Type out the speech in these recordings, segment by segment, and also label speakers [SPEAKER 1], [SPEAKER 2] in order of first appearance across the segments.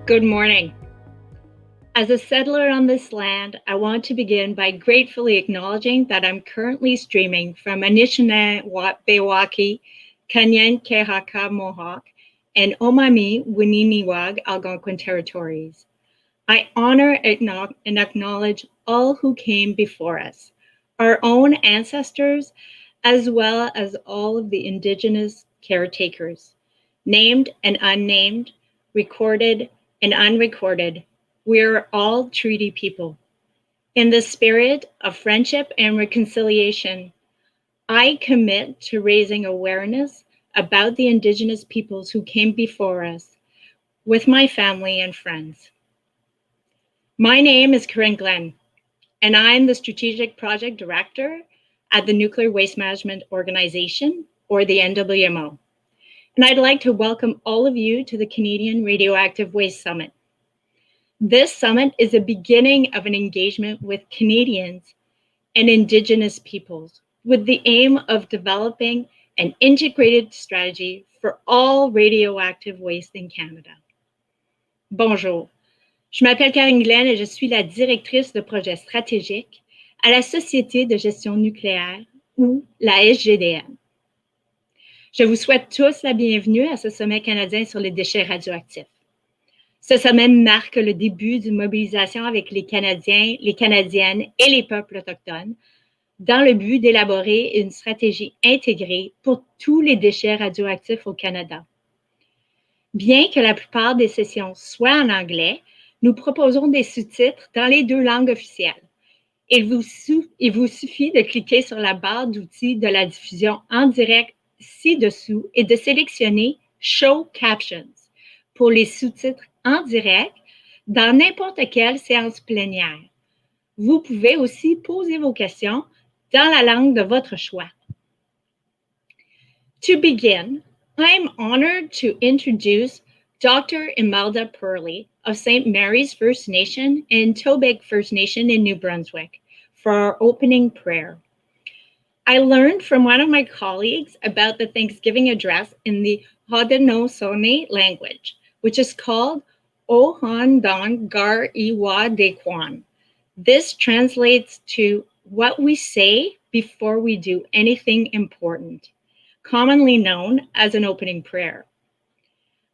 [SPEAKER 1] Good morning. As a settler on this land, I want to begin by gratefully acknowledging that I'm currently streaming from Anishinaabe, Kanyen Kehaka Mohawk, and Omami Wininiwag Algonquin territories. I honor and acknowledge all who came before us, our own ancestors, as well as all of the Indigenous caretakers, named and unnamed, recorded and unrecorded. We're all treaty people. In the spirit of friendship and reconciliation, I commit to raising awareness about the Indigenous peoples who came before us with my family and friends. My name is Karine Glenn, and I'm the Strategic Project Director at the Nuclear Waste Management Organization, or the NWMO. And I'd like to welcome all of you to the Canadian Radioactive Waste Summit. This summit is a beginning of an engagement with Canadians and Indigenous peoples with the aim of developing an integrated strategy for all radioactive waste in Canada. Bonjour, je m'appelle Karine Glenn et je suis la directrice de projet stratégique à la Société de gestion nucléaire, ou la SGDN. Je vous souhaite tous la bienvenue à ce sommet canadien sur les déchets radioactifs. Ce sommet marque le début d'une mobilisation avec les Canadiens, les Canadiennes et les peuples autochtones dans le but d'élaborer une stratégie intégrée pour tous les déchets radioactifs au Canada. Bien que la plupart des sessions soient en anglais, nous proposons des sous-titres dans les deux langues officielles. Il vous suffit de cliquer sur la barre d'outils de la diffusion en direct ci-dessous et de sélectionner Show Captions pour les sous-titres en direct dans n'importe quelle séance plénière. Vous pouvez aussi poser vos questions dans la langue de votre choix. To begin, I'm honored to introduce Dr. Imelda Perley of St. Mary's First Nation and Tobique First Nation in New Brunswick for our opening prayer. I learned from one of my colleagues about the Thanksgiving address in the Haudenosaunee language, which is called Ohan Don Gar Iwa De Kwan. This translates to what we say before we do anything important, commonly known as an opening prayer.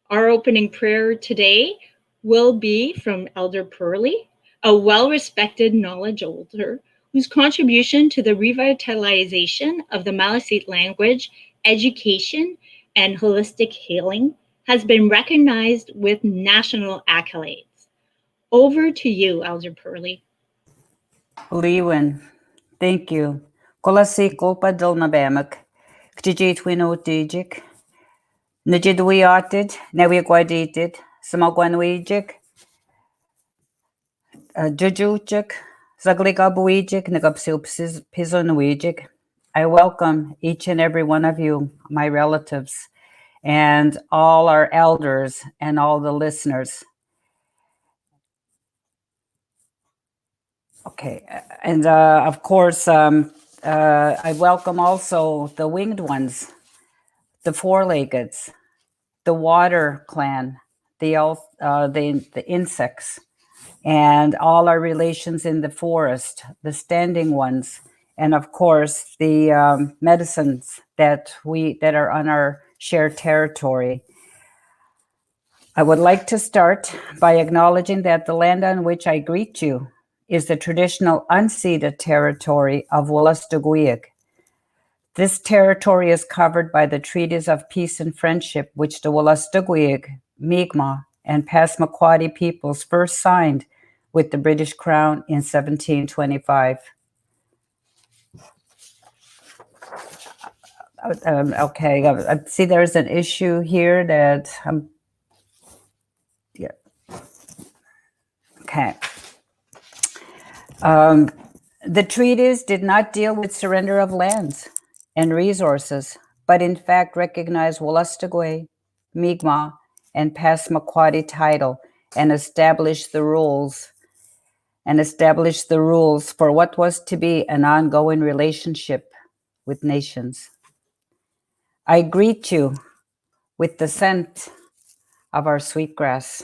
[SPEAKER 1] Our opening prayer today will be from Elder Perley, a well-respected knowledge holder whose contribution to the revitalization of the Maliseet language, education, and holistic healing has been recognized with national accolades. Over to you, Elder Perley.
[SPEAKER 2] Liwen, thank you. Kolasi kolpa dilnabamak, ktijitwino dijik, najidwiated, nawiagwadited, samagwanwijik, jujuchik, zagligabuijik, nagapsilpizonwijik. I welcome each and every one of you, my relatives, and all our elders and all the listeners. Okay, and of course, I welcome also the winged ones, the four-leggeds, the water clan, the insects, and all our relations in the forest, the standing ones, and of course the medicines that are on our shared territory. I would like to start by acknowledging that the land on which I greet you is the traditional unceded territory of Wolastoqiyik. This territory is covered by the treaties of peace and friendship which the Wolastoqiyik, Mi'kmaq, and Passamaquoddy peoples first signed with the British Crown in 1725. Okay, I see there's an issue here that yeah. Okay. The treaties did not deal with surrender of lands and resources, but in fact recognized Wolastoqiyik, Mi'kmaq, and Passamaquoddy title and established the rules for what was to be an ongoing relationship with nations. I greet you with the scent of our sweetgrass,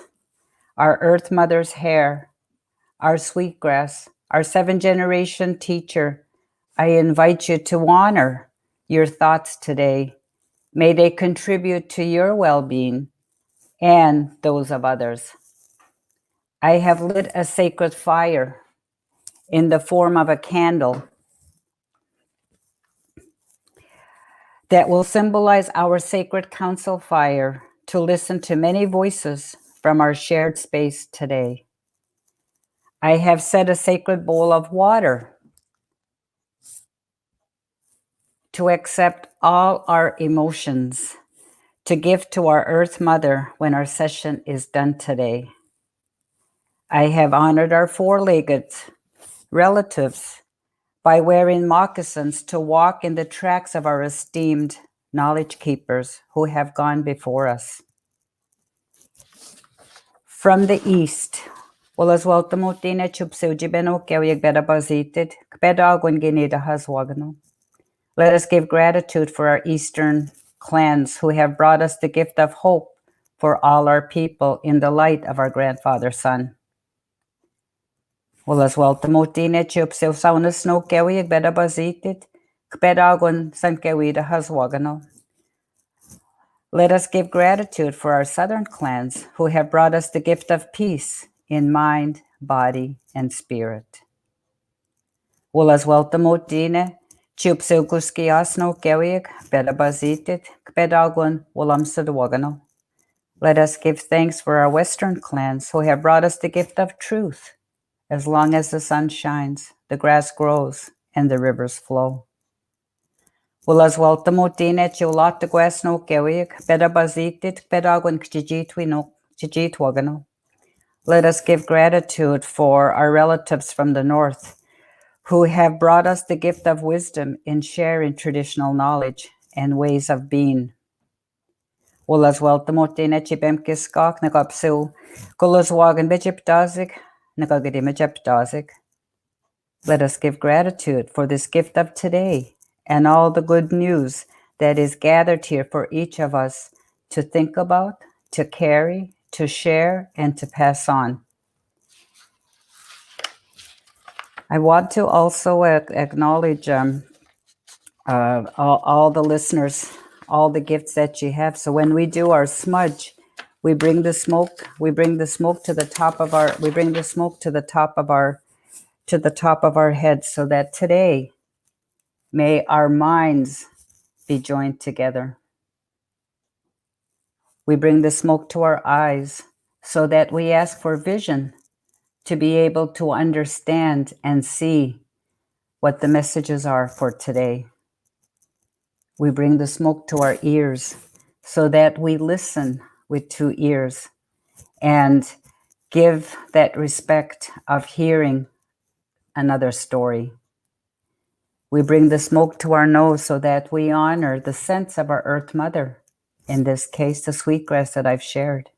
[SPEAKER 2] our Earth Mother's hair, our sweetgrass, our 7th-generation teacher, I invite you to honor your thoughts today. May they contribute to your well-being and those of others. I have lit a sacred fire in the form of a candle that will symbolize our sacred council fire to listen to many voices from our shared space today. I have set a sacred bowl of water to accept all our emotions, to give to our Earth Mother when our session is done today. I have honored our four-legged relatives by wearing moccasins to walk in the tracks of our esteemed knowledge keepers who have gone before us. From the east, Walas Waltamutine Chupsujibeno Kewig Bedabazited, Kbedagun Ginida Haswagano. Let us give gratitude for our eastern clans who have brought us the gift of hope for all our people in the light of our grandfather sun. Walas Waltamutine Chupsew Saunas no Kewig Bedabazited, Kbedagun San Kewida Haswagano. Let us give gratitude for our southern clans who have brought us the gift of peace in mind, body, and spirit. Ulas weltamotine, chupseukuskiasno kewig, bedabazitit, kbedagun, ulamsadwagano. Let us give thanks for our western clans who have brought us the gift of truth. As long as the sun shines, the grass grows, and the rivers flow. Ulas weltamotine chulataguasno kewig, bedabazitit, kbedagun kjijitwagano. Let us give gratitude for our relatives from the north who have brought us the gift of wisdom in sharing traditional knowledge and ways of being. Ulas weltamotine chibemkiskak nagapsu, kulaswagan bejiptazik, nagagadimajeptazik. Let us give gratitude for this gift of today and all the good news that is gathered here for each of us to think about, to carry, to share, and to pass on. I want to also acknowledge all the listeners, all the gifts that you have. So when we do our smudge, we bring the smoke to the top of our heads, so that today may our minds be joined together. We bring the smoke to our eyes so that we ask for vision to be able to understand and see what the messages are for today. We bring the smoke to our ears so that we listen with 2 ears and give that respect of hearing another story. We bring the smoke to our nose so that we honor the sense of our Earth Mother, in this case, the sweetgrass that I've shared.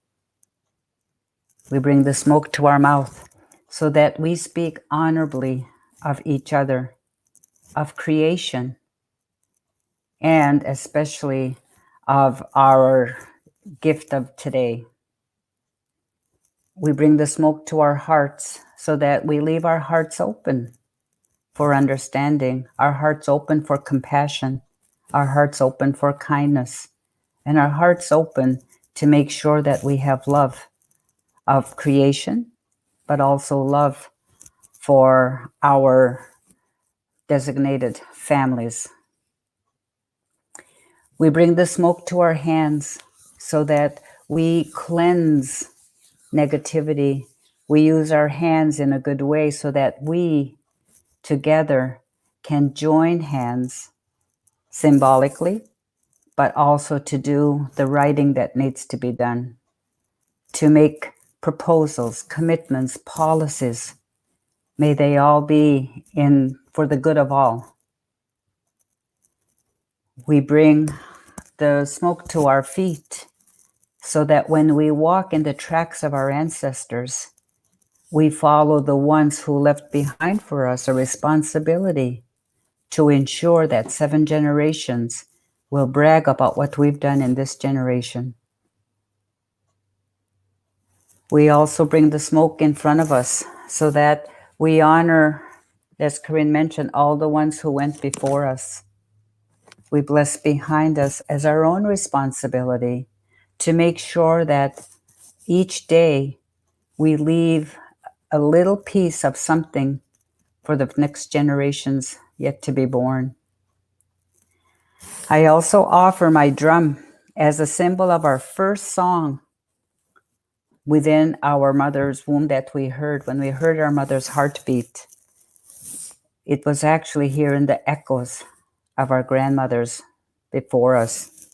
[SPEAKER 2] We bring the smoke to our mouth so that we speak honorably of each other, of creation, and especially of our gift of today. We bring the smoke to our hearts so that we leave our hearts open for understanding, our hearts open for compassion, our hearts open for kindness, and our hearts open to make sure that we have love of creation, but also love for our designated families. We bring the smoke to our hands so that we cleanse negativity. We use our hands in a good way so that we together can join hands symbolically, but also to do the writing that needs to be done, to make proposals, commitments, policies. May they all be in for the good of all. We bring the smoke to our feet so that when we walk in the tracks of our ancestors, we follow the ones who left behind for us a responsibility to ensure that 7 generations will brag about what we've done in this generation. We also bring the smoke in front of us so that we honor, as Karine mentioned, all the ones who went before us. We bless behind us as our own responsibility to make sure that each day we leave a little piece of something for the next generations yet to be born. I also offer my drum as a symbol of our first song within our mother's womb that we heard when we heard our mother's heartbeat. It was actually here in the echoes of our grandmothers before us.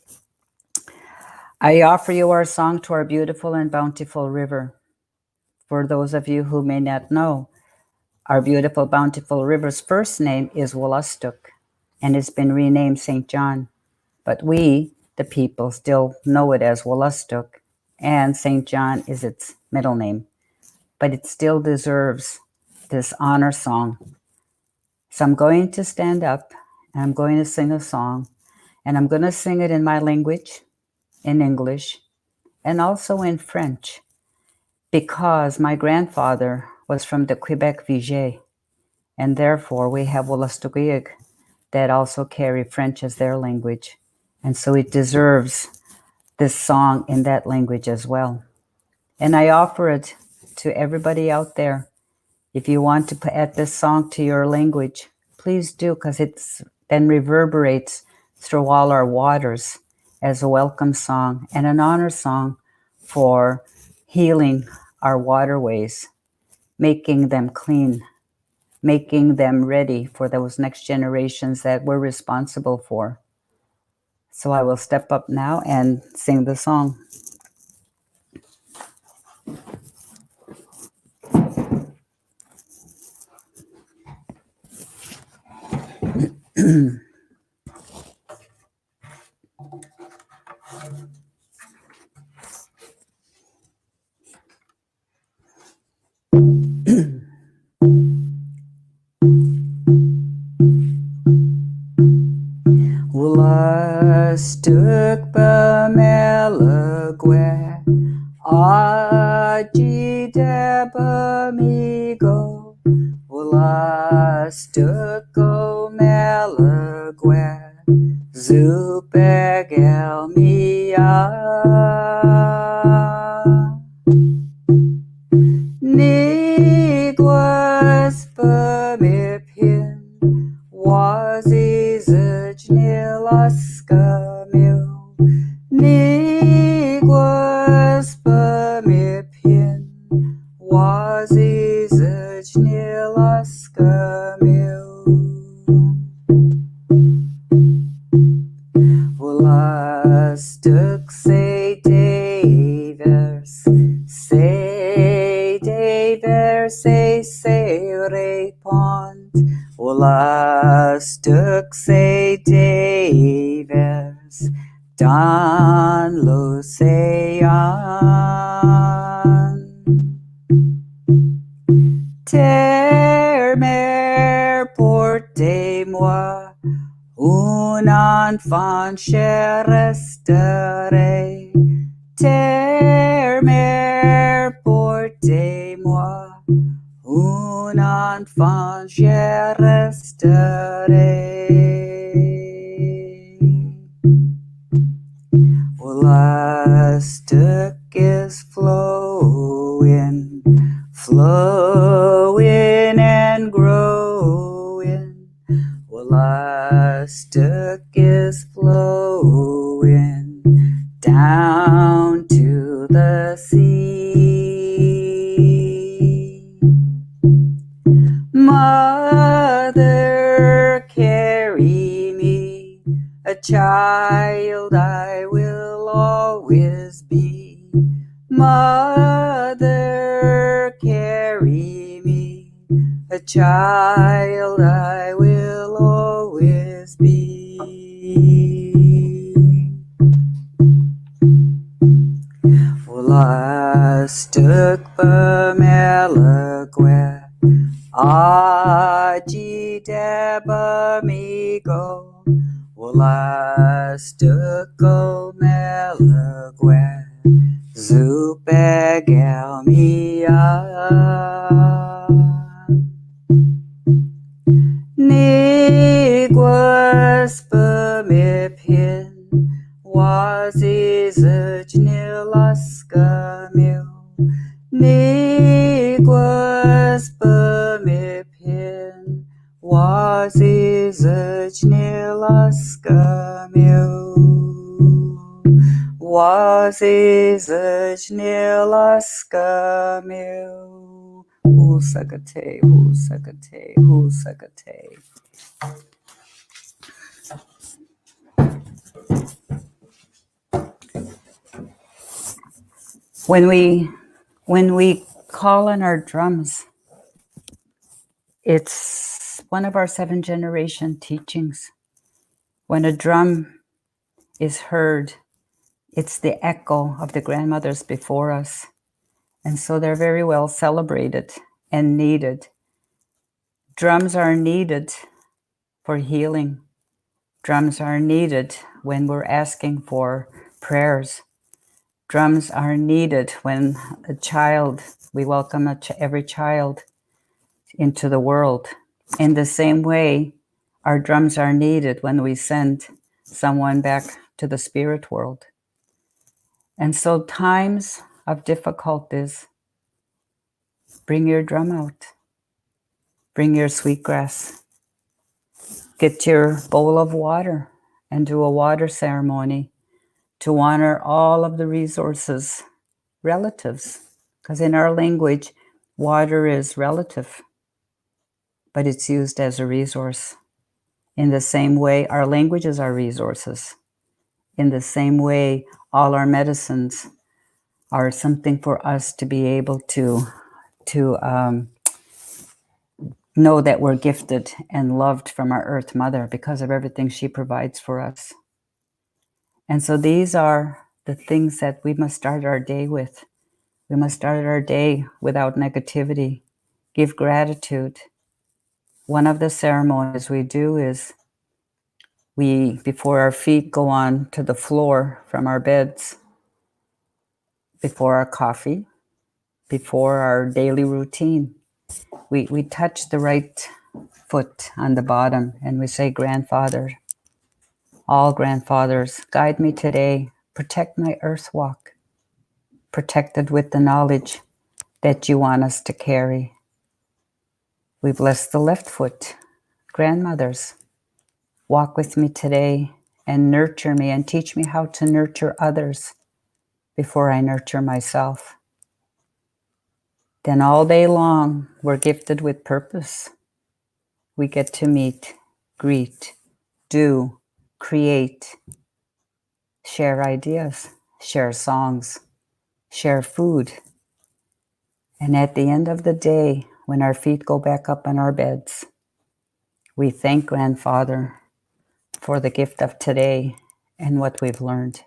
[SPEAKER 2] I offer you our song to our beautiful and bountiful river. For those of you who may not know, our beautiful, bountiful river's first name is Wolastoq, and it's been renamed St. John. But we, the people, still know it as Wolastoq, and St. John is its middle name. But it still deserves this honor song. So I'm going to stand up, and I'm going to sing a song, and I'm going to sing it in my language, in English, and also in French, because my grandfather was from the Quebec Viger, and therefore we have Wolastoqiyik that also carry French as their language, and so it deserves this song in that language as well. And I offer it to everybody out there. If you want to add this song to your language, please do, because it then reverberates through all our waters as a welcome song and an honor song for healing our waterways, making them clean, making them ready for those next generations that we're responsible for. So I will step up now and sing the song. Wolastoq b'melagwe aji debamigo. Wolastoq melagwe zupegel mia. Niguas b'miphin wazizajnilaskamiu. Niguas b'miphin wazizajnilaskamiu. Wolastoq say Davers, say repond. Wolastoq say Davers, dan l'océan. Terre-mer, portez-moi un enfant je resterai. Terre-mer, portez-moi un enfant je resterai. Wolastoq is flowing, flowing and growing. Wolastoq is flowing down to the sea. Mother, carry me, a child I will always be. Mother, carry me, a child I will always be. Wolastoq b'melagwe aji debamigo. Wolastoq melagwe zup begelmia Niguas bemipin wazizajnilaska mil Niguas bemipin wazizajnilaska mil Wazizajnilaska mil Husakate, husakate, husakate. When we call on our drums, it's one of our 7-generation teachings. When a drum is heard, it's the echo of the grandmothers before us. And so they're very well celebrated and needed. Drums are needed for healing. Drums are needed when we're asking for prayers. Drums are needed when we welcome every child into the world. In the same way, our drums are needed when we send someone back to the spirit world. And so times of difficulties, bring your drum out. Bring your sweetgrass. Get your bowl of water and do a water ceremony to honor all of the resources, relatives. Because in our language, water is relative, but it's used as a resource. In the same way, our languages are resources. In the same way, all our medicines are something for us to be able to know that we're gifted and loved from our Earth Mother because of everything she provides for us. And so these are the things that we must start our day with. We must start our day without negativity. Give gratitude. One of the ceremonies we do is before our feet go on to the floor from our beds, before our coffee, before our daily routine, we touch the right foot on the bottom and we say, Grandfather, all grandfathers, guide me today, protect my earth walk, protected with the knowledge that you want us to carry. We bless the left foot. Grandmothers, walk with me today and nurture me and teach me how to nurture others before I nurture myself. Then all day long, we're gifted with purpose. We get to meet, greet, do, create, share ideas, share songs, share food. And at the end of the day, when our feet go back up on our beds, we thank Grandfather for the gift of today and what we've learned.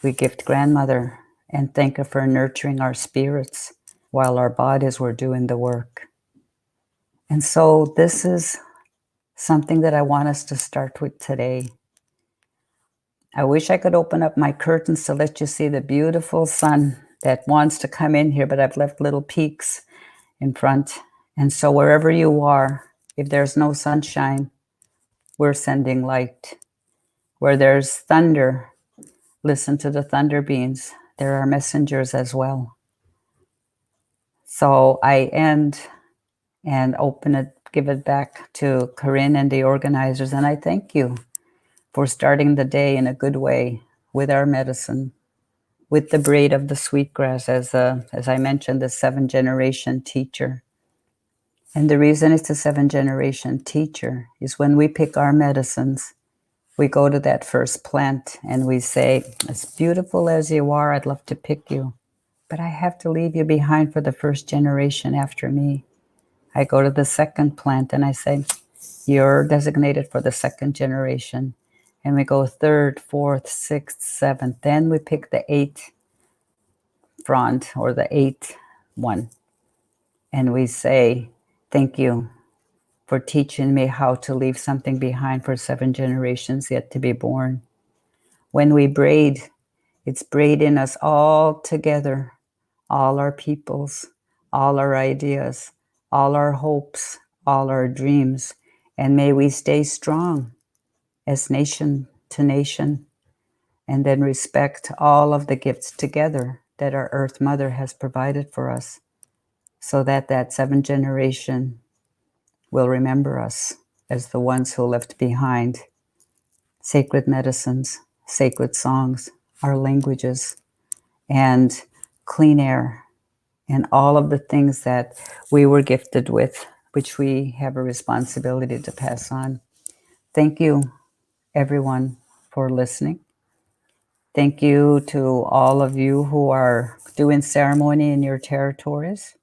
[SPEAKER 2] We gift Grandmother and thank her for nurturing our spirits while our bodies were doing the work. And so this is something that I want us to start with today. I wish I could open up my curtains to let you see the beautiful sun that wants to come in here, but I've left little peaks in front. And so wherever you are, if there's no sunshine, we're sending light. Where there's thunder, listen to the thunder beings. There are messengers as well. So I end and give it back to Karine and the organizers. And I thank you for starting the day in a good way with our medicine, with the braid of the sweetgrass, as I mentioned, the 7-generation teacher. And the reason it's a 7-generation teacher is when we pick our medicines, we go to that first plant and we say, as beautiful as you are, I'd love to pick you, but I have to leave you behind for the first generation after me. I go to the second plant and I say, you're designated for the second generation. And we go third, fourth, sixth, seventh. Then we pick the 8th frond or the 8th one. And we say, thank you for teaching me how to leave something behind for 7 generations yet to be born. When we braid, It's braiding us all together, all our peoples, all our ideas, all our hopes, all our dreams. And may we stay strong as nation to nation, and then respect all of the gifts together that our Earth Mother has provided for us, so that that seventh generation will remember us as the ones who left behind sacred medicines, sacred songs, our languages, and clean air, and all of the things that we were gifted with, which we have a responsibility to pass on. Thank you, everyone, for listening. Thank you to all of you who are doing ceremony in your territories.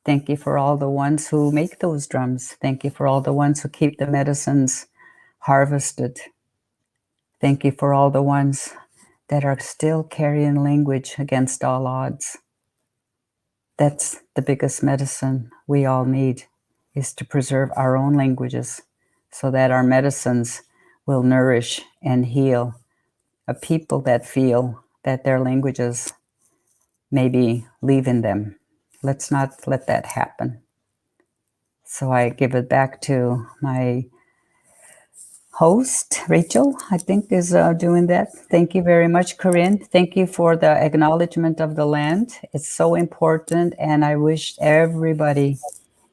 [SPEAKER 2] Thank you for all the ones who make those drums. Thank you for all the ones who keep the medicines harvested. Thank you for all the ones that are still carrying language against all odds. That's the biggest medicine we all need, is to preserve our own languages so that our medicines will nourish and heal a people that feel that their languages may be leaving them. Let's not let that happen. So I give it back to my host, Rachel, I think is doing that. Thank you very much, Karine. Thank you for the acknowledgement of the land. It's so important, and I wish everybody,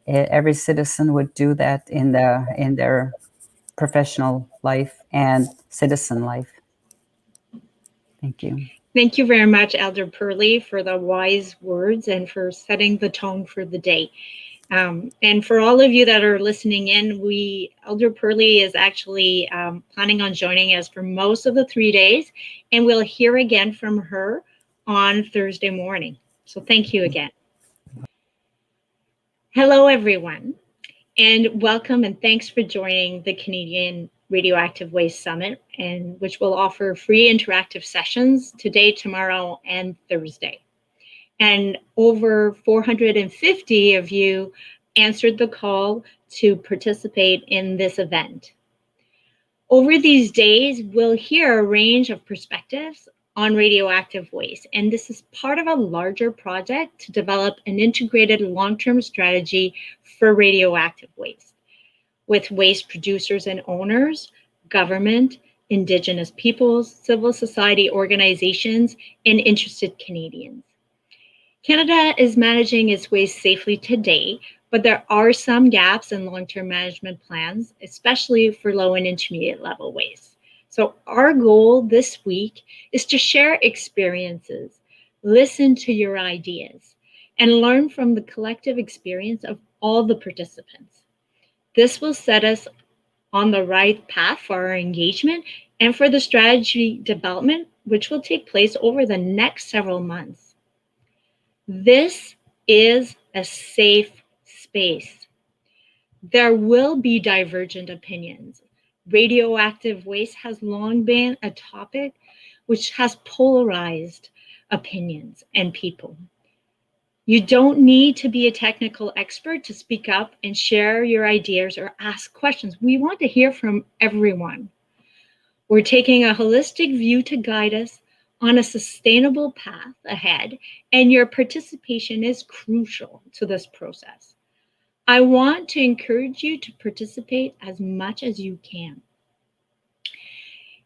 [SPEAKER 2] every citizen would do that in their professional life and citizen life. Thank you.
[SPEAKER 1] Thank you very much, Elder Perley, for the wise words and for setting the tone for the day. And for all of you that are listening in, Elder Perley is actually planning on joining us for most of the 3 days, and we'll hear again from her on Thursday morning. So thank you again. Hello, everyone, and welcome and thanks for joining the Canadian Radioactive Waste Summit, and which will offer free interactive sessions today, tomorrow, and Thursday. And over 450 of you answered the call to participate in this event. Over these days, we'll hear a range of perspectives on radioactive waste, and this is part of a larger project to develop an integrated long-term strategy for radioactive waste, with waste producers and owners, government, Indigenous peoples, civil society organizations, and interested Canadians. Canada is managing its waste safely today, but there are some gaps in long-term management plans, especially for low and intermediate level waste. So our goal this week is to share experiences, listen to your ideas, and learn from the collective experience of all the participants. This will set us on the right path for our engagement and for the strategy development, which will take place over the next several months. This is a safe space. There will be divergent opinions. Radioactive waste has long been a topic which has polarized opinions and people. You don't need to be a technical expert to speak up and share your ideas or ask questions. We want to hear from everyone. We're taking a holistic view to guide us on a sustainable path ahead, and your participation is crucial to this process. I want to encourage you to participate as much as you can.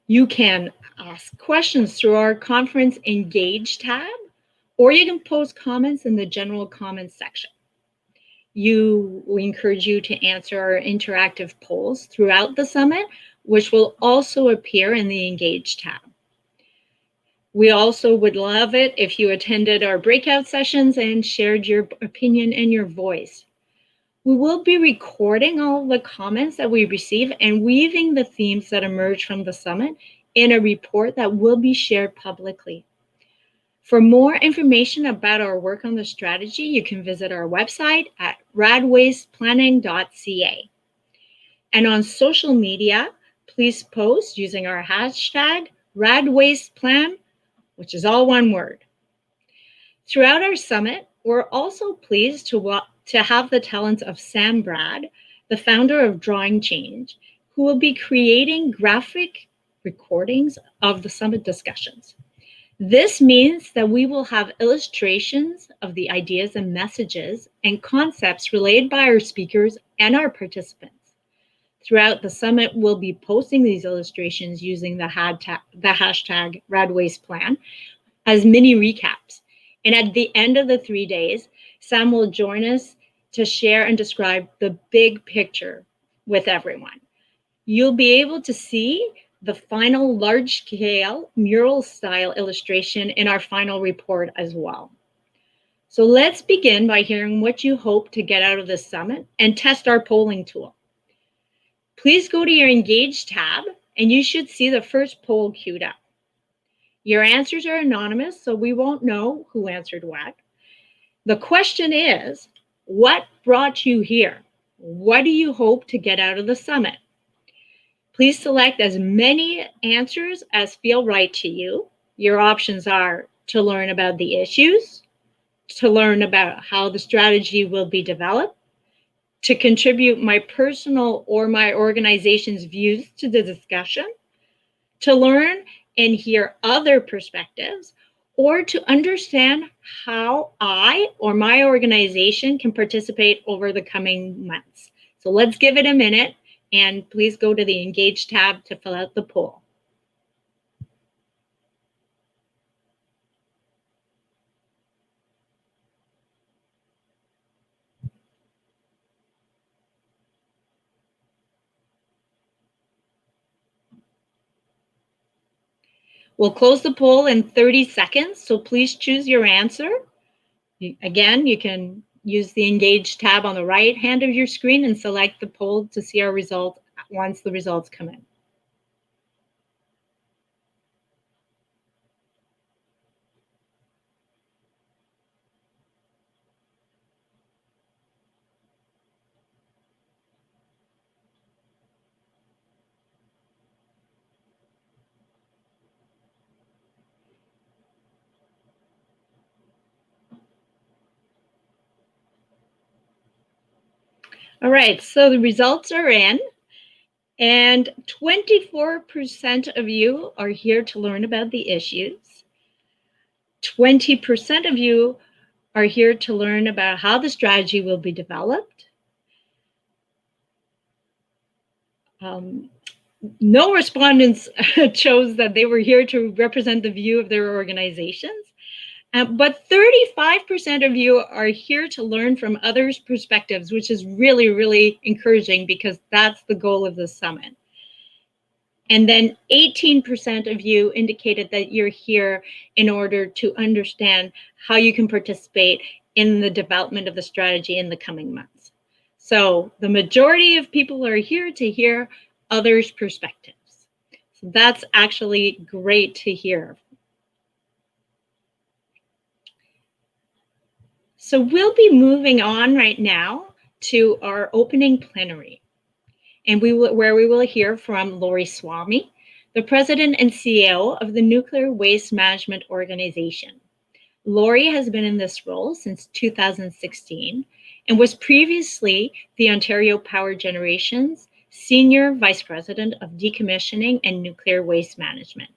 [SPEAKER 1] You can ask questions through our conference Engage tab, or you can post comments in the general comments section. We encourage you to answer our interactive polls throughout the summit, which will also appear in the Engage tab. We also would love it if you attended our breakout sessions and shared your opinion and your voice. We will be recording all the comments that we receive and weaving the themes that emerge from the summit in a report that will be shared publicly. For more information about our work on the strategy, you can visit our website at radwasteplanning.ca. And on social media, please post using our hashtag radwasteplan, which is all one word. Throughout our summit, we're also pleased to have the talents of Sam Brad, the founder of Drawing Change, who will be creating graphic recordings of the summit discussions. This means that we will have illustrations of the ideas and messages and concepts relayed by our speakers and our participants. Throughout the summit, we'll be posting these illustrations using the hashtag RadWastePlan as mini recaps. And at the end of the 3 days, Sam will join us to share and describe the big picture with everyone. You'll be able to see the final large-scale mural-style illustration in our final report as well. So let's begin by hearing what you hope to get out of this summit and test our polling tool. Please go to your Engage tab, and you should see the first poll queued up. Your answers are anonymous, so we won't know who answered what. The question is, what brought you here? What do you hope to get out of the summit? Please select as many answers as feel right to you. Your options are to learn about the issues, to learn about how the strategy will be developed, to contribute my personal or my organization's views to the discussion, to learn and hear other perspectives, or to understand how I or my organization can participate over the coming months. So let's give it a minute, and please go to the Engage tab to fill out the poll. We'll close the poll in 30 seconds, so please choose your answer. Again, you can use the Engage tab on the right hand of your screen and select the poll to see our result once the results come in. All right, so the results are in, and 24% of you are here to learn about the issues. 20% of you are here to learn about how the strategy will be developed. No respondents chose that they were here to represent the view of their organizations. But 35% of you are here to learn from others' perspectives, which is really, really encouraging because that's the goal of the summit. And then 18% of you indicated that you're here in order to understand how you can participate in the development of the strategy in the coming months. So the majority of people are here to hear others' perspectives. So that's actually great to hear. So we'll be moving on right now to our opening plenary, and where we will hear from Laurie Swami, the president and CEO of the Nuclear Waste Management Organization. Laurie has been in this role since 2016 and was previously the Ontario Power Generation's Senior Vice President of Decommissioning and Nuclear Waste Management.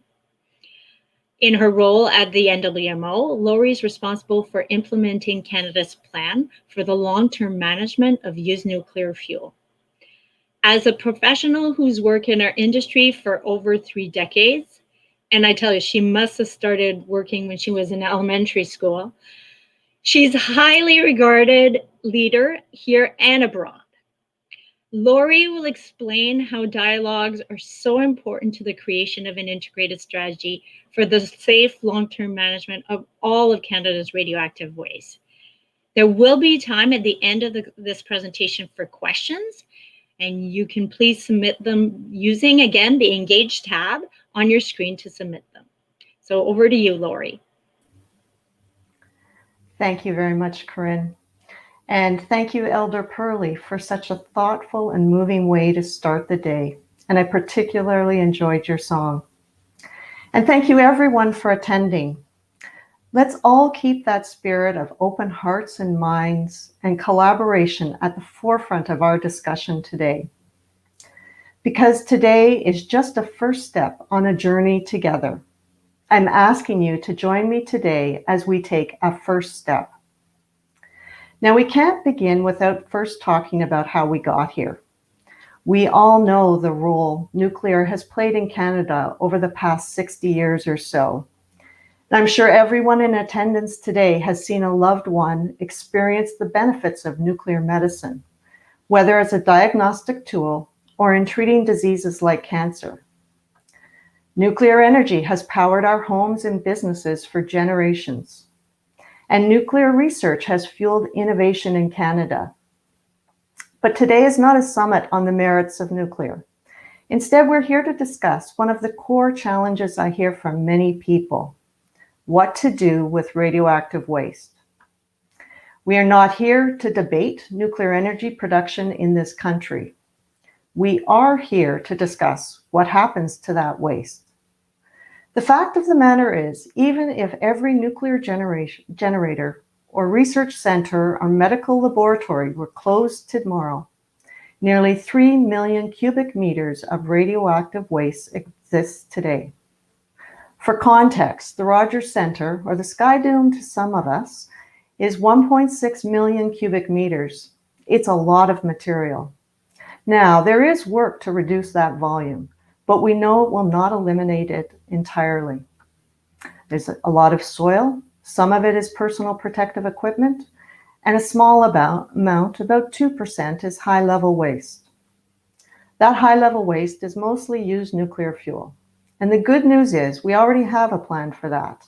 [SPEAKER 1] In her role at the NWMO, Laurie is responsible for implementing Canada's plan for the long-term management of used nuclear fuel. As a professional who's worked in our industry for over 3 decades, and I tell you, she must have started working when she was in elementary school, she's a highly regarded leader here and abroad. Laurie will explain how dialogues are so important to the creation of an integrated strategy for the safe long-term management of all of Canada's radioactive waste. There will be time at the end of this presentation for questions, and you can please submit them using, again, the Engage tab on your screen to submit them. So over to you, Laurie.
[SPEAKER 3] Thank you very much, Karine. And thank you, Elder Perley, for such a thoughtful and moving way to start the day. And I particularly enjoyed your song. And thank you, everyone, for attending. Let's all keep that spirit of open hearts and minds and collaboration at the forefront of our discussion today. Because today is just a first step on a journey together. I'm asking you to join me today as we take a first step. Now, we can't begin without first talking about how we got here. We all know the role nuclear has played in Canada over the past 60 years or so. I'm sure everyone in attendance today has seen a loved one experience the benefits of nuclear medicine, whether as a diagnostic tool or in treating diseases like cancer. Nuclear energy has powered our homes and businesses for generations, and nuclear research has fueled innovation in Canada. But today is not a summit on the merits of nuclear. Instead, we're here to discuss one of the core challenges I hear from many people: what to do with radioactive waste. We are not here to debate nuclear energy production in this country. We are here to discuss what happens to that waste. The fact of the matter is, even if every nuclear generator or research center or medical laboratory were closed tomorrow, nearly 3 million cubic meters of radioactive waste exists today. For context, the Rogers Center, or the Sky Dome to some of us, is 1.6 million cubic meters. It's a lot of material. Now, there is work to reduce that volume, but we know it will not eliminate it entirely. There's a lot of soil. Some of it is personal protective equipment, and a small amount, about 2%, is high-level waste. That high-level waste is mostly used nuclear fuel. And the good news is we already have a plan for that.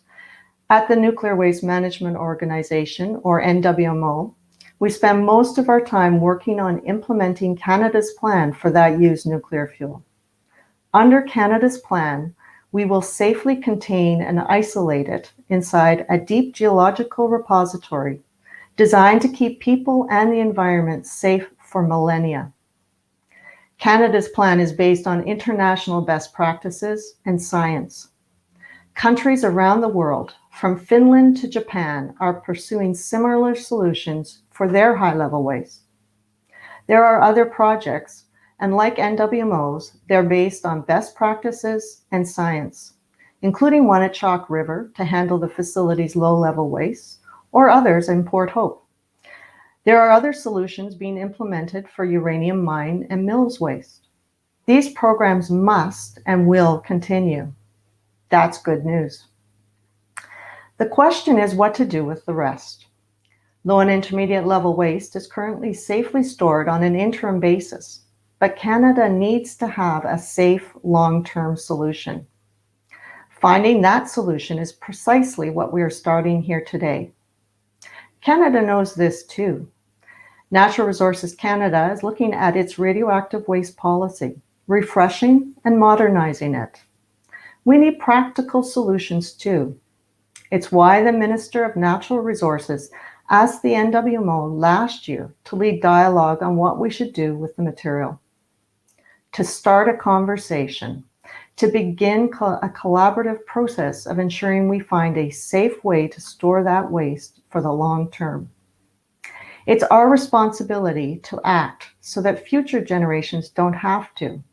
[SPEAKER 3] At the Nuclear Waste Management Organization, or NWMO, we spend most of our time working on implementing Canada's plan for that used nuclear fuel. Under Canada's plan, we will safely contain and isolate it inside a deep geological repository designed to keep people and the environment safe for millennia. Canada's plan is based on international best practices and science. Countries around the world, from Finland to Japan, are pursuing similar solutions for their high-level waste. There are other projects, and like NWMO's, they're based on best practices and science, including one at Chalk River to handle the facility's low-level waste, or others in Port Hope. There are other solutions being implemented for uranium mine and mills waste. These programs must and will continue. That's good news. The question is what to do with the rest. Low and intermediate level waste is currently safely stored on an interim basis, but Canada needs to have a safe long-term solution. Finding that solution is precisely what we are starting here today. Canada knows this too. Natural Resources Canada is looking at its radioactive waste policy, refreshing and modernizing it. We need practical solutions too. It's why the Minister of Natural Resources asked the NWMO last year to lead dialogue on what we should do with the material. To start a conversation, to begin a collaborative process of ensuring we find a safe way to store that waste for the long term. It's our responsibility to act so that future generations don't have to.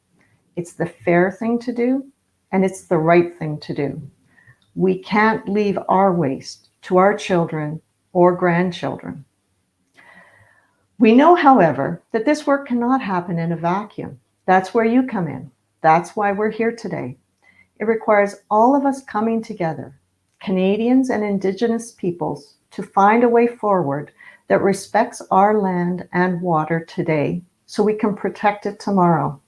[SPEAKER 3] It's the fair thing to do, and it's the right thing to do. We can't leave our waste to our children or grandchildren. We know, however, that this work cannot happen in a vacuum. That's where you come in. That's why we're here today. It requires all of us coming together, Canadians and Indigenous peoples, to find a way forward that respects our land and water today so we can protect it tomorrow.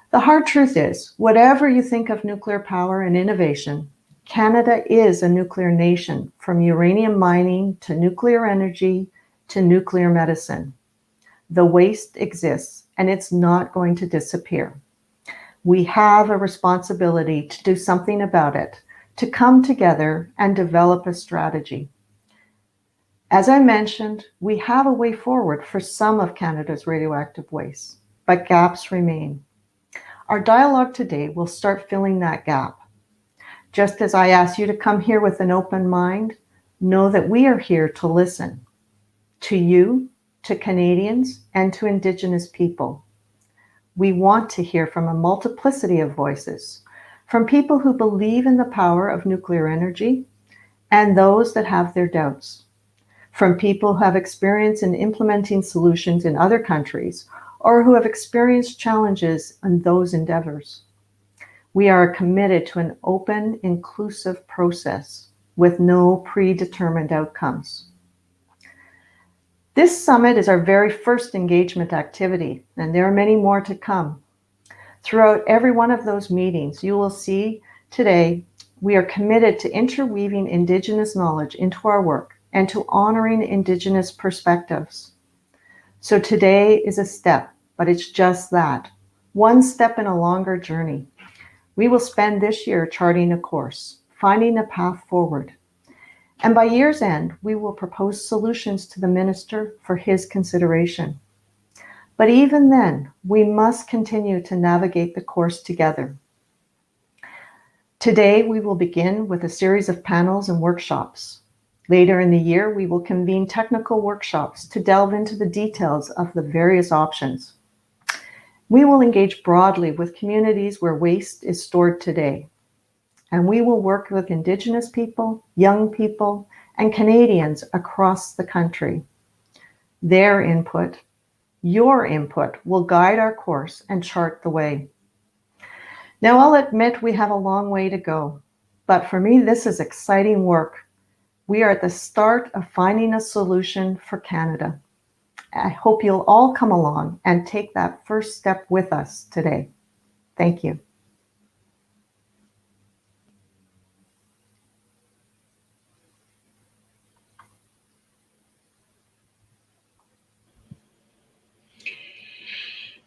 [SPEAKER 3] The hard truth is, whatever you think of nuclear power and innovation, Canada is a nuclear nation, from uranium mining to nuclear energy to nuclear medicine. The waste exists and it's not going to disappear. We have a responsibility to do something about it, to come together and develop a strategy. As I mentioned, we have a way forward for some of Canada's radioactive waste, but gaps remain. Our dialogue today will start filling that gap. Just as I ask you to come here with an open mind, know that we are here to listen to you, to Canadians, and to Indigenous people. We want to hear from a multiplicity of voices, from people who believe in the power of nuclear energy and those that have their doubts, from people who have experience in implementing solutions in other countries or who have experienced challenges in those endeavors. We are committed to an open, inclusive process with no predetermined outcomes. This summit is our very first engagement activity, and there are many more to come. Throughout every one of those meetings, you will see today we are committed to interweaving Indigenous knowledge into our work and to honoring Indigenous perspectives. So today is a step, but it's just that, one step in a longer journey. We will spend this year charting a course, finding a path forward. And by year's end, we will propose solutions to the minister for his consideration. But even then, we must continue to navigate the course together. Today, we will begin with a series of panels and workshops. Later in the year, we will convene technical workshops to delve into the details of the various options. We will engage broadly with communities where waste is stored today. And we will work with Indigenous people, young people, and Canadians across the country. Their input, your input, will guide our course and chart the way. Now, I'll admit we have a long way to go, but for me, this is exciting work. We are at the start of finding a solution for Canada. I hope you'll all come along and take that first step with us today. Thank you.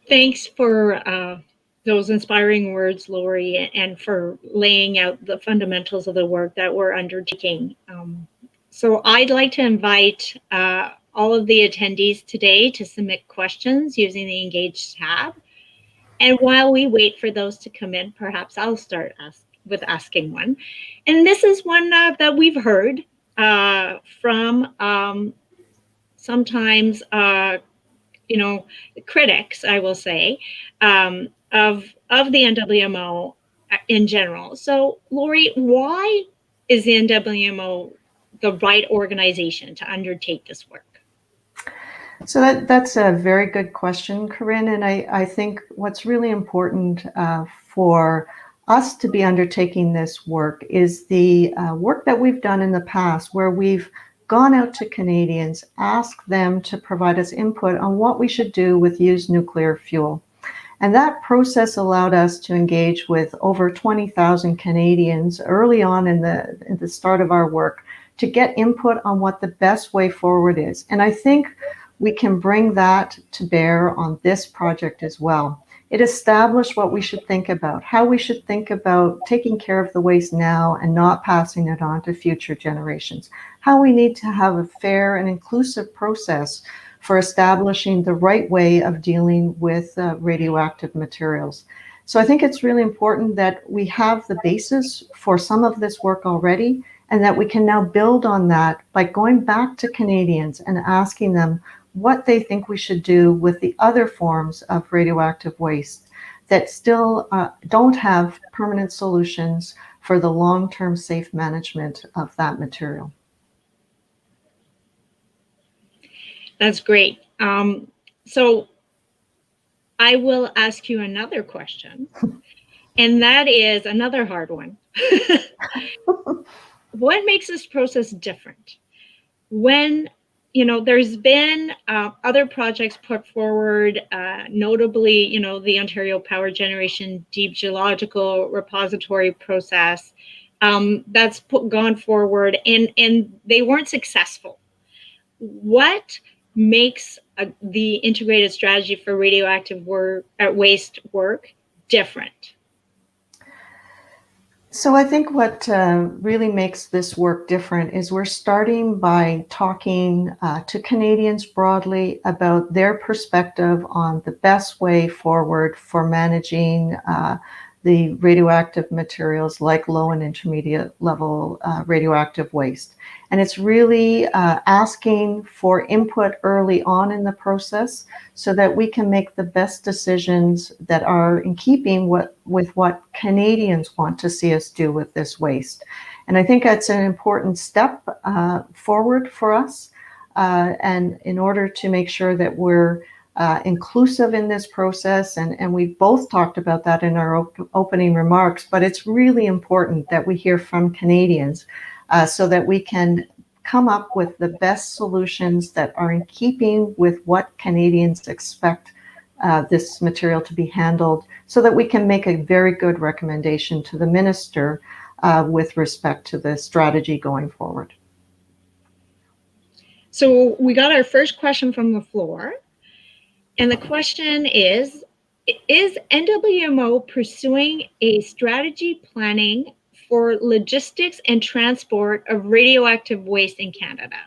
[SPEAKER 1] Thanks for those inspiring words, Laurie, and for laying out the fundamentals of the work that we're undertaking. So I'd like to invite all of the attendees today to submit questions using the Engage tab. And while we wait for those to come in, perhaps I'll start with asking one. And this is one that we've heard from sometimes critics, I will say, of the NWMO in general. So, Laurie, why is the NWMO the right organization to undertake this work?
[SPEAKER 3] So that's a very good question, Karine. And I think what's really important for us to be undertaking this work is the work that we've done in the past, where we've gone out to Canadians, asked them to provide us input on what we should do with used nuclear fuel. And that process allowed us to engage with over 20,000 Canadians early on in the start of our work to get input on what the best way forward is. And I think we can bring that to bear on this project as well. It established what we should think about, how we should think about taking care of the waste now and not passing it on to future generations, how we need to have a fair and inclusive process for establishing the right way of dealing with radioactive materials. So I think it's really important that we have the basis for some of this work already, and that we can now build on that by going back to Canadians and asking them what they think we should do with the other forms of radioactive waste that still don't have permanent solutions for the long-term safe management of that material.
[SPEAKER 1] That's great. So I will ask you another question, and that is another hard one. What makes this process different? When there's been other projects put forward, notably, the Ontario Power Generation Deep Geological Repository process that's gone forward, and they weren't successful. What makes the integrated strategy for radioactive waste work different?
[SPEAKER 3] So I think what really makes this work different is we're starting by talking to Canadians broadly about their perspective on the best way forward for managing the radioactive materials like low and intermediate level radioactive waste. And it's really asking for input early on in the process so that we can make the best decisions that are in keeping with what Canadians want to see us do with this waste. And I think that's an important step forward for us. And in order to make sure that we're inclusive in this process, and we both talked about that in our opening remarks, but it's really important that we hear from Canadians so that we can come up with the best solutions that are in keeping with what Canadians expect this material to be handled, so that we can make a very good recommendation to the minister with respect to the strategy going forward.
[SPEAKER 1] So we got our first question from the floor. And the question is NWMO pursuing a strategy planning for logistics and transport of radioactive waste in Canada?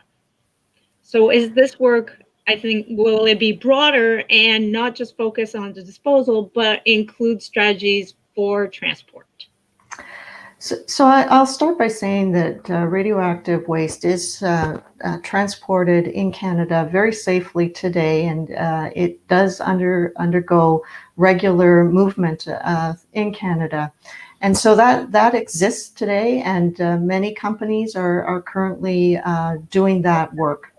[SPEAKER 1] So is this work, I think, will it be broader and not just focus on the disposal, but include strategies for transport?
[SPEAKER 3] So I'll start by saying that radioactive waste is transported in Canada very safely today, and it does undergo regular movement in Canada. And so that exists today, and many companies are currently doing that work.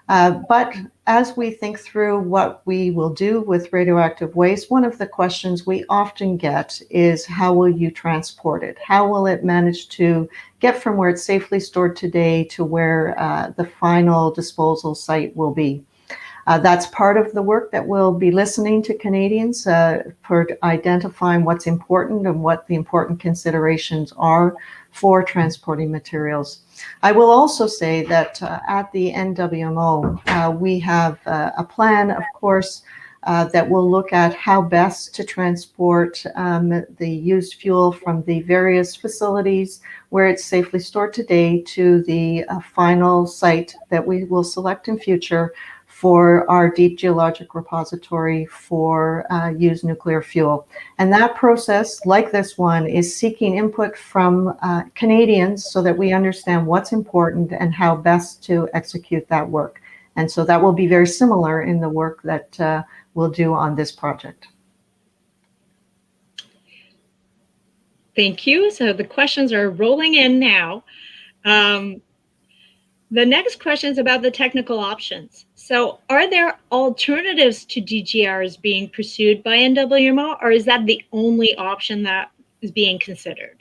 [SPEAKER 3] But as we think through what we will do with radioactive waste, one of the questions we often get is, how will you transport it? How will it manage to get from where it's safely stored today to where the final disposal site will be? That's part of the work that we'll be listening to Canadians for identifying what's important and what the important considerations are for transporting materials. I will also say that at the NWMO, we have a plan, of course, that will look at how best to transport the used fuel from the various facilities where it's safely stored today to the final site that we will select in future for our deep geologic repository for used nuclear fuel. And that process, like this one, is seeking input from Canadians so that we understand what's important and how best to execute that work. And so that will be very similar in the work that we'll do on this project.
[SPEAKER 1] Thank you. So the questions are rolling in now. The next question is about the technical options. So are there alternatives to DGRs being pursued by NWMO, or is that the only option that is being considered?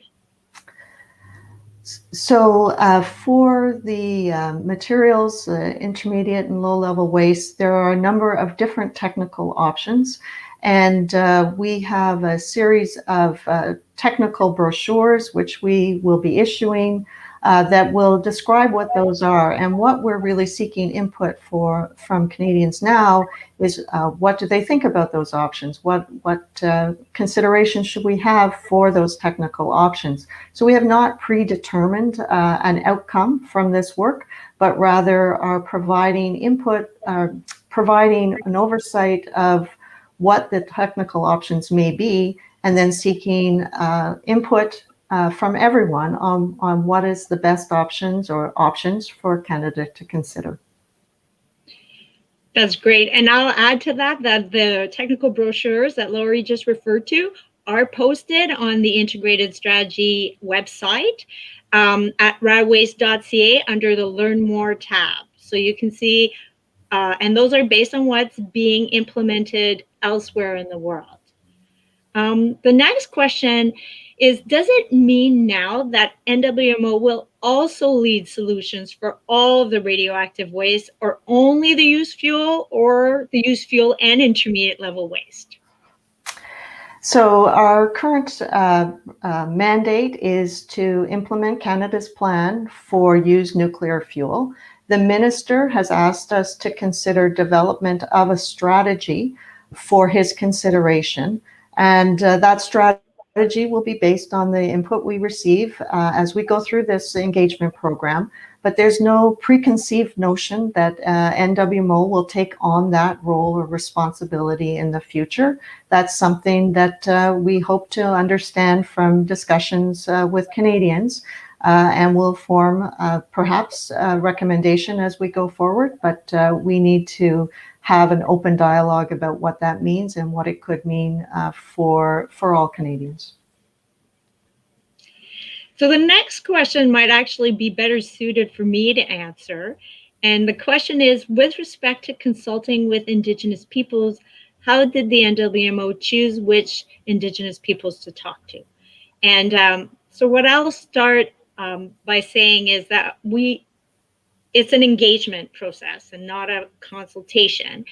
[SPEAKER 3] So for the materials, intermediate and low-level waste, there are a number of different technical options. And we have a series of technical brochures, which we will be issuing, that will describe what those are. And what we're really seeking input from Canadians now is what do they think about those options? What considerations should we have for those technical options? So we have not predetermined an outcome from this work, but rather are providing input, providing an oversight of what the technical options may be, and then seeking input from everyone on what is the best options or options for Canada to consider.
[SPEAKER 1] That's great. And I'll add to that the technical brochures that Laurie just referred to are posted on the Integrated Strategy website at radwaste.ca under the Learn More tab. So you can see, and those are based on what's being implemented elsewhere in the world. The next question is, does it mean now that NWMO will also lead solutions for all of the radioactive waste, or only the used fuel, or the used fuel and intermediate level waste?
[SPEAKER 3] So our current mandate is to implement Canada's plan for used nuclear fuel. The minister has asked us to consider development of a strategy for his consideration. And that strategy strategy will be based on the input we receive as we go through this engagement program, but there's no preconceived notion that NWMO will take on that role or responsibility in the future. That's something that we hope to understand from discussions with Canadians, and will form perhaps a recommendation as we go forward, but we need to have an open dialogue about what that means and what it could mean for all Canadians.
[SPEAKER 1] So the next question might actually be better suited for me to answer. And the question is, with respect to consulting with Indigenous peoples, how did the NWMO choose which Indigenous peoples to talk to? And so what I'll start by saying is that it's an engagement process and not a consultation.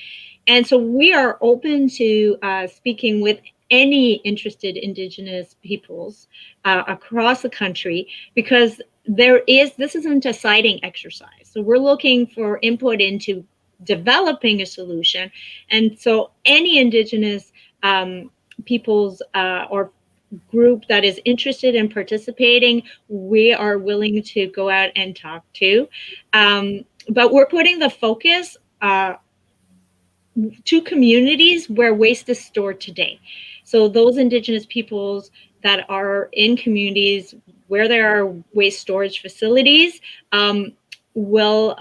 [SPEAKER 1] And so we are open to speaking with any interested Indigenous peoples across the country, because this isn't a siting exercise. So we're looking for input into developing a solution. And so any Indigenous peoples or group that is interested in participating, we are willing to go out and talk to. But we're putting the focus to communities where waste is stored today. So those Indigenous peoples that are in communities where there are waste storage facilities will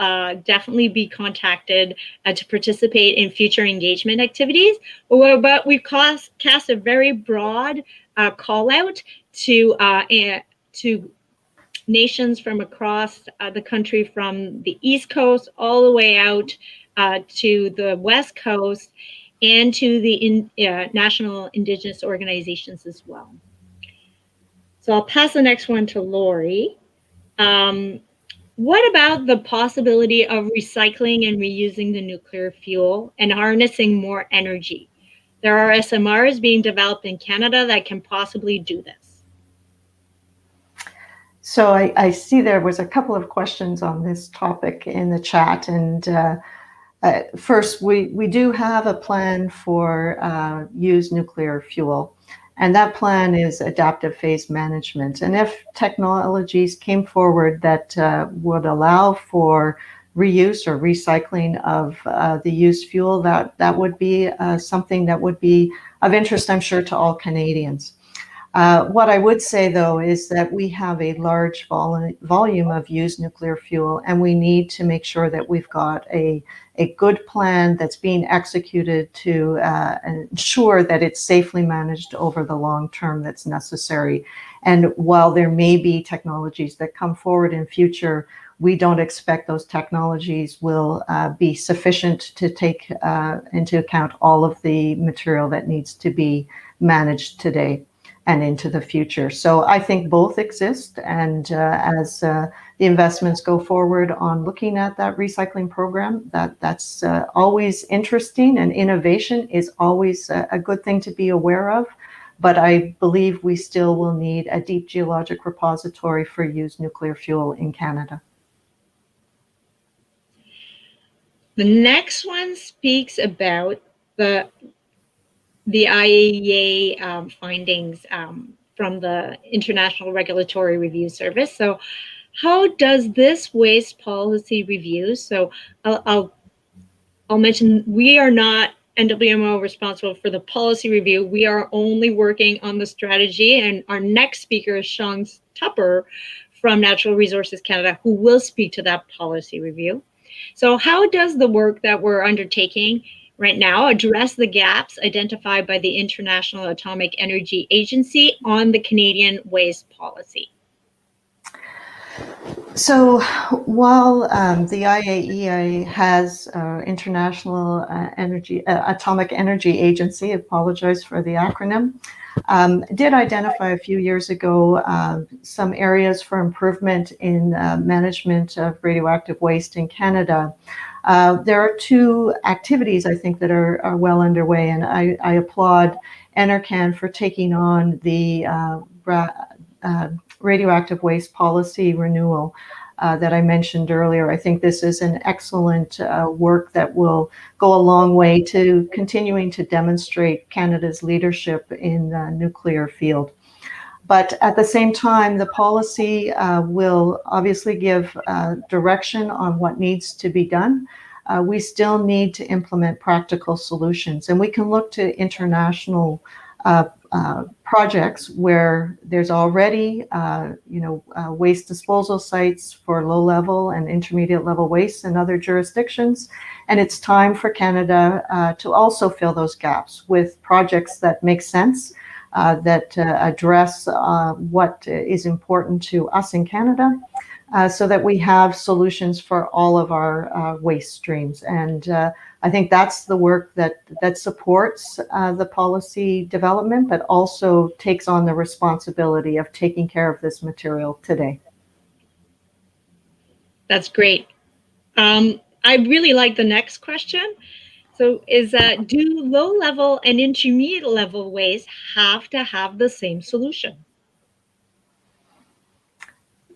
[SPEAKER 1] definitely be contacted to participate in future engagement activities. But we've cast a very broad call out to nations from across the country, from the East Coast all the way out to the West Coast, and to the national Indigenous organizations as well. So I'll pass the next one to Laurie. What about the possibility of recycling and reusing the nuclear fuel and harnessing more energy? There are SMRs being developed in Canada that can possibly do this.
[SPEAKER 3] So I see there was a couple of questions on this topic in the chat. And first, we do have a plan for used nuclear fuel. And that plan is adaptive phase management. And if technologies came forward that would allow for reuse or recycling of the used fuel, that would be something that would be of interest, I'm sure, to all Canadians. What I would say, though, is that we have a large volume of used nuclear fuel, and we need to make sure that we've got a good plan that's being executed to ensure that it's safely managed over the long term that's necessary. And while there may be technologies that come forward in future, we don't expect those technologies will be sufficient to take into account all of the material that needs to be managed today and into the future. So I think both exist, and as the investments go forward on looking at that recycling program, that's always interesting, and innovation is always a good thing to be aware of. But I believe we still will need a deep geologic repository for used nuclear fuel in Canada.
[SPEAKER 1] The next one speaks about the IAEA findings from the International Regulatory Review Service. So how does this waste policy review? So I'll mention, we are not NWMO responsible for the policy review. We are only working on the strategy, and our next speaker is Sean Tupper from Natural Resources Canada, who will speak to that policy review. So how does the work that we're undertaking right now address the gaps identified by the International Atomic Energy Agency on the Canadian waste policy?
[SPEAKER 3] So while the IAEA has International Atomic Energy Agency, apologize for the acronym, did identify a few years ago some areas for improvement in management of radioactive waste in Canada. There are two activities, I think, that are well underway, and I applaud NRCan for taking on the radioactive waste policy renewal that I mentioned earlier. I think this is an excellent work that will go a long way to continuing to demonstrate Canada's leadership in the nuclear field. But at the same time, the policy will obviously give direction on what needs to be done. We still need to implement practical solutions, and we can look to international projects where there's already, waste disposal sites for low-level and intermediate-level waste in other jurisdictions, and it's time for Canada to also fill those gaps with projects that make sense, that address what is important to us in Canada, so that we have solutions for all of our waste streams. And I think that's the work that supports the policy development, but also takes on the responsibility of taking care of this material today.
[SPEAKER 1] That's great. I really like the next question. So do low-level and intermediate-level waste have to have the same solution?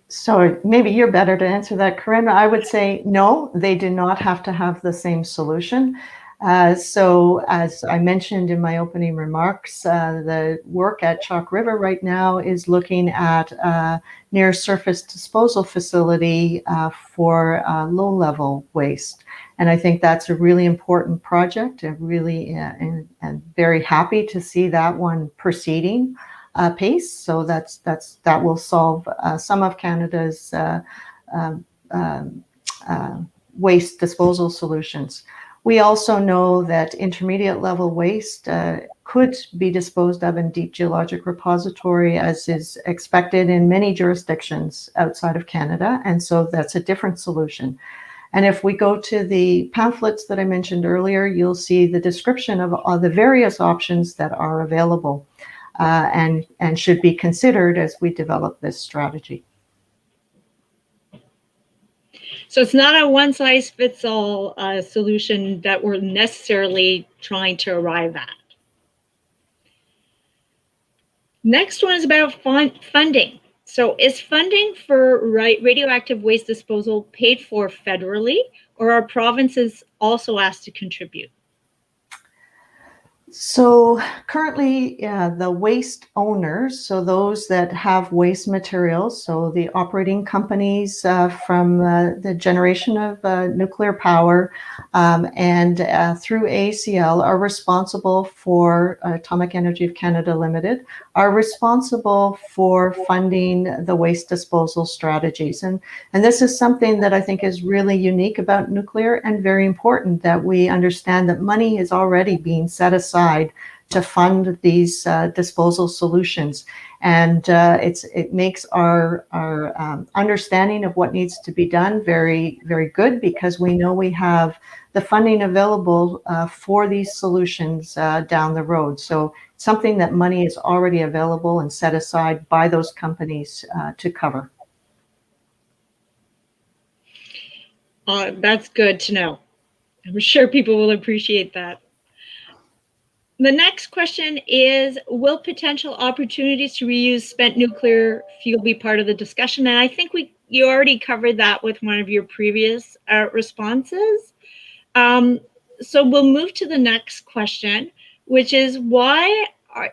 [SPEAKER 3] So maybe you're better to answer that, Karine. I would say no, they do not have to have the same solution. So as I mentioned in my opening remarks, the work at Chalk River right now is looking at a near surface disposal facility for low-level waste. And I think that's a really important project, and really and very happy to see that one proceeding pace. So that will solve some of Canada's waste disposal solutions. We also know that intermediate level waste could be disposed of in deep geologic repository, as is expected in many jurisdictions outside of Canada. And so that's a different solution. And if we go to the pamphlets that I mentioned earlier, you'll see the description of the various options that are available and should be considered as we develop this strategy.
[SPEAKER 1] So it's not a one-size-fits-all solution that we're necessarily trying to arrive at. Next one is about funding. So is funding for radioactive waste disposal paid for federally, or are provinces also asked to contribute?
[SPEAKER 3] So currently, the waste owners, so those that have waste materials, so the operating companies from the generation of nuclear power and through ACL are responsible for Atomic Energy of Canada Limited, are responsible for funding the waste disposal strategies. And this is something that I think is really unique about nuclear, and very important that we understand that money is already being set aside to fund these disposal solutions. And it makes our understanding of what needs to be done very, very good, because we know we have the funding available for these solutions down the road. So something that money is already available and set aside by those companies to cover.
[SPEAKER 1] That's good to know. I'm sure people will appreciate that. The next question is, will potential opportunities to reuse spent nuclear fuel be part of the discussion? And I think you already covered that with one of your previous responses. So we'll move to the next question, which is, why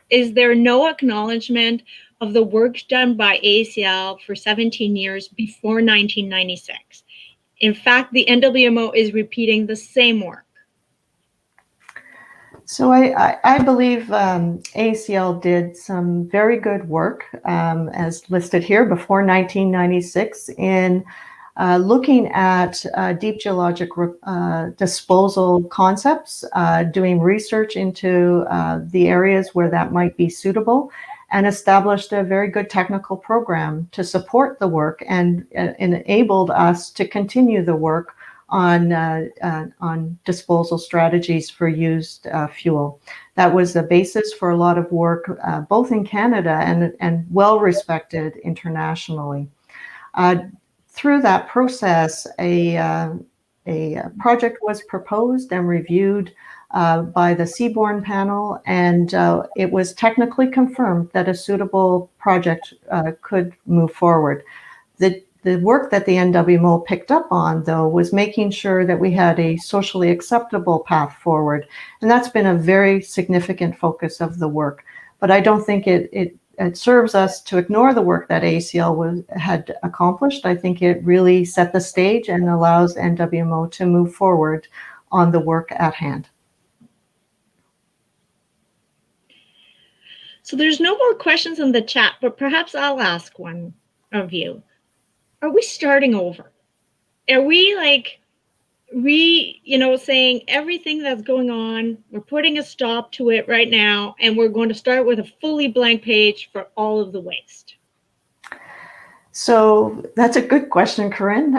[SPEAKER 1] is there no acknowledgement of the work done by ACL for 17 years before 1996? In fact, the NWMO is repeating the same work.
[SPEAKER 3] So I believe ACL did some very good work, as listed here, before 1996 in looking at deep geologic disposal concepts, doing research into the areas where that might be suitable, and established a very good technical program to support the work, and enabled us to continue the work on disposal strategies for used fuel. That was the basis for a lot of work, both in Canada and well respected internationally. Through that process, a project was proposed and reviewed by the Seaborne panel, and it was technically confirmed that a suitable project could move forward. The work that the NWMO picked up on, though, was making sure that we had a socially acceptable path forward. And that's been a very significant focus of the work. But I don't think it it serves us to ignore the work that ACL had accomplished. I think it really set the stage and allows NWMO to move forward on the work at hand.
[SPEAKER 1] So there's no more questions in the chat, but perhaps I'll ask one of you. Are we starting over? Are we like saying everything that's going on, we're putting a stop to it right now, and we're going to start with a fully blank page for all of the waste?
[SPEAKER 3] So that's a good question, Karine.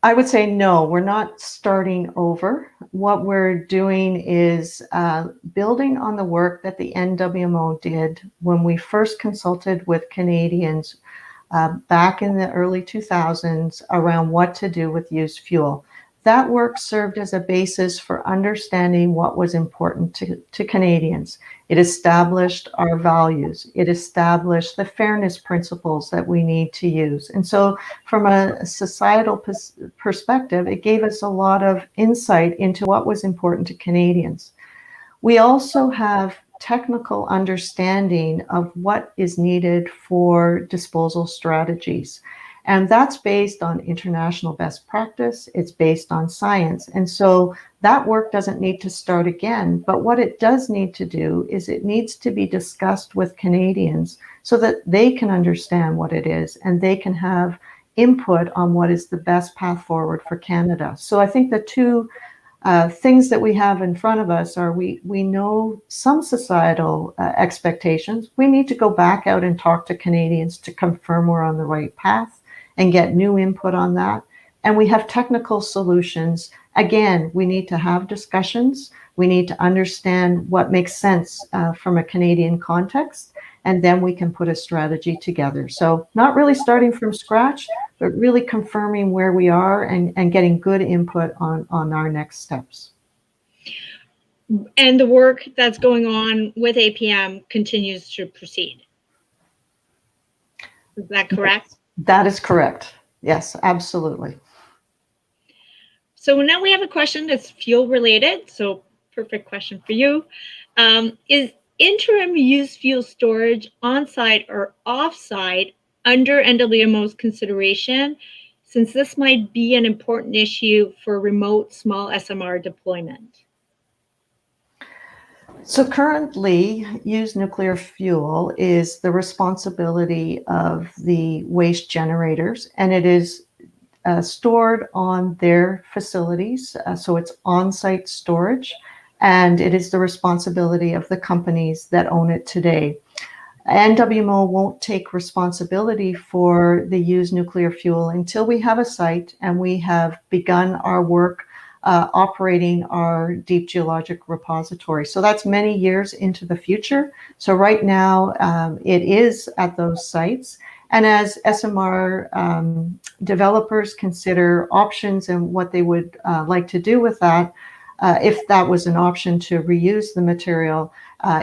[SPEAKER 3] I would say no, we're not starting over. What we're doing is building on the work that the NWMO did when we first consulted with Canadians back in the early 2000s around what to do with used fuel. That work served as a basis for understanding what was important to Canadians. It established our values. It established the fairness principles that we need to use. And so from a societal perspective, it gave us a lot of insight into what was important to Canadians. We also have technical understanding of what is needed for disposal strategies. And that's based on international best practice. It's based on science. And so that work doesn't need to start again. But what it does need to do is it needs to be discussed with Canadians so that they can understand what it is and they can have input on what is the best path forward for Canada. So I think the two things that we have in front of us are we know some societal expectations. We need to go back out and talk to Canadians to confirm we're on the right path and get new input on that. And we have technical solutions. Again, we need to have discussions. We need to understand what makes sense from a Canadian context, and then we can put a strategy together. So not really starting from scratch, but really confirming where we are and getting good input on our next steps.
[SPEAKER 1] And the work that's going on with APM continues to proceed. Is that correct?
[SPEAKER 3] That is correct. Yes, absolutely.
[SPEAKER 1] So now we have a question that's fuel related. So perfect question for you. Is interim used fuel storage on-site or off-site under NWMO's consideration, since this might be an important issue for remote small SMR deployment?
[SPEAKER 3] So currently, used nuclear fuel is the responsibility of the waste generators, and it is stored on their facilities. So it's on-site storage, and it is the responsibility of the companies that own it today. NWMO won't take responsibility for the used nuclear fuel until we have a site and we have begun our work operating our deep geologic repository. So that's many years into the future. So right now it is at those sites. And as SMR developers consider options and what they would like to do with that, if that was an option to reuse the material,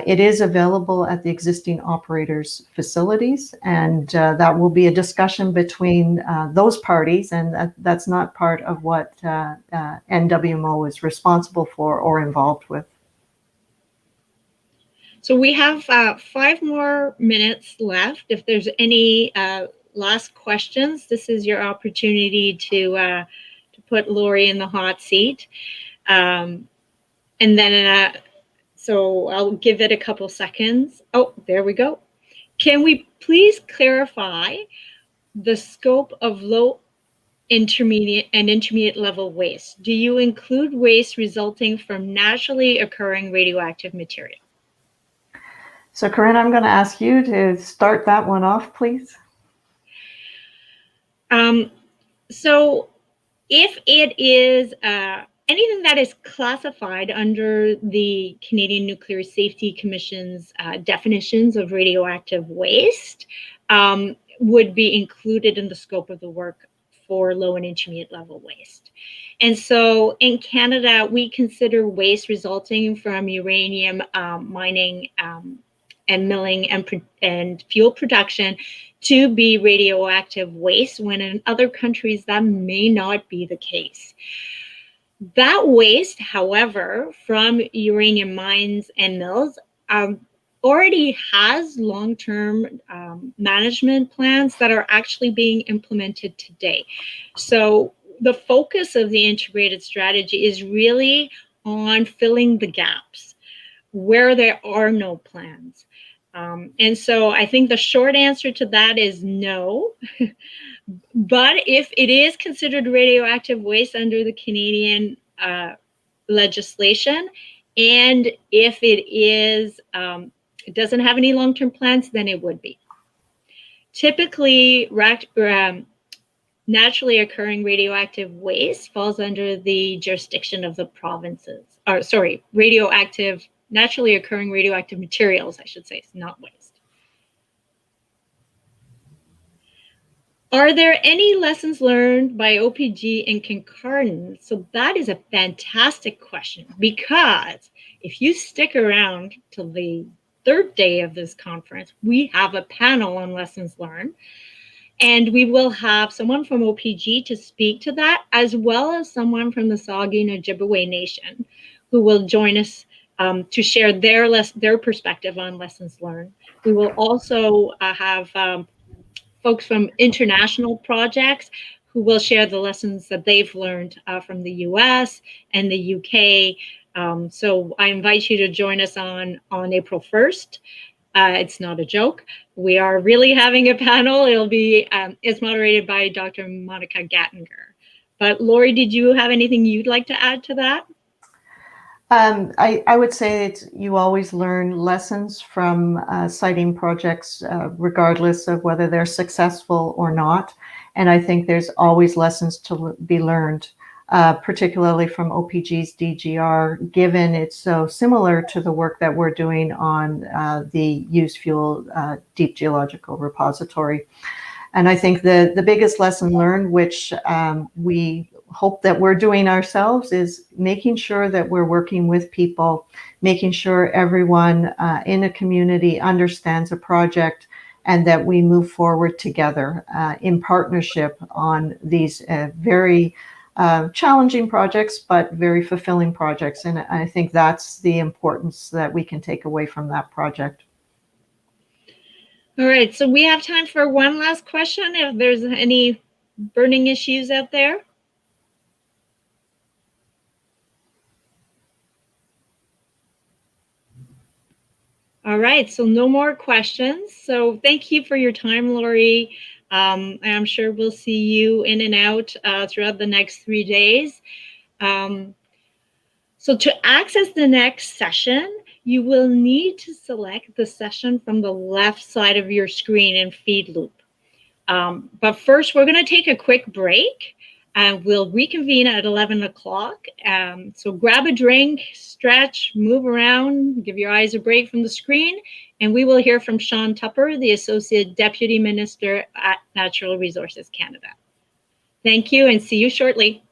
[SPEAKER 3] it is available at the existing operators' facilities, and that will be a discussion between those parties, and that's not part of what NWMO is responsible for or involved with.
[SPEAKER 1] So we have 5 more minutes left. If there's any last questions, this is your opportunity to put Laurie in the hot seat. And then, so I'll give it a couple seconds. Oh, there we go. Can we please clarify the scope of low, intermediate, and intermediate level waste? Do you include waste resulting from naturally occurring radioactive material?
[SPEAKER 3] So Karine, I'm going to ask you to start that one off, please.
[SPEAKER 1] So if it is anything that is classified under the Canadian Nuclear Safety Commission's definitions of radioactive waste would be included in the scope of the work for low and intermediate level waste. And so in Canada, we consider waste resulting from uranium mining and milling and fuel production to be radioactive waste, when in other countries that may not be the case. That waste, however, from uranium mines and mills already has long-term management plans that are actually being implemented today. So the focus of the integrated strategy is really on filling the gaps where there are no plans. And so I think the short answer to that is no. But if it is considered radioactive waste under the Canadian legislation, and if it is, it doesn't have any long-term plans, then it would be. Typically, naturally occurring radioactive waste falls under the jurisdiction of the provinces, or sorry, naturally occurring radioactive materials, I should say, not waste. Are there any lessons learned by OPG in concordance? So that is a fantastic question, because if you stick around till the third day of this conference, we have a panel on lessons learned. And we will have someone from OPG to speak to that, as well as someone from the Saugeen Ojibwe Nation, who will join us to share their perspective on lessons learned. We will also have folks from international projects who will share the lessons that they've learned from the US and the UK. So I invite you to join us on April 1st. It's not a joke. We are really having a panel. It's moderated by Dr. Monica Gattinger. But Laurie, did you have anything you'd like to add to that?
[SPEAKER 3] I would say you always learn lessons from siting projects, regardless of whether they're successful or not. And I think there's always lessons to be learned, particularly from OPG's DGR, given it's so similar to the work that we're doing on the used fuel deep geological repository. And I think the biggest lesson learned, which we hope that we're doing ourselves, is making sure that we're working with people, making sure everyone in a community understands a project, and that we move forward together in partnership on these very challenging projects, but very fulfilling projects. And I think that's the importance that we can take away from that project.
[SPEAKER 1] All right, so we have time for one last question, if there's any burning issues out there. All right, so no more questions. So thank you for your time, Laurie. I'm sure we'll see you in and out throughout the next 3 days. So to access the next session, you will need to select the session from the left side of your screen in feed loop. But first, we're going to take a quick break, and we'll reconvene at 11 o'clock. So grab a drink, stretch, move around, give your eyes a break from the screen, and we will hear from Sean Tupper, the Associate Deputy Minister at Natural Resources Canada. Thank you, and see you shortly.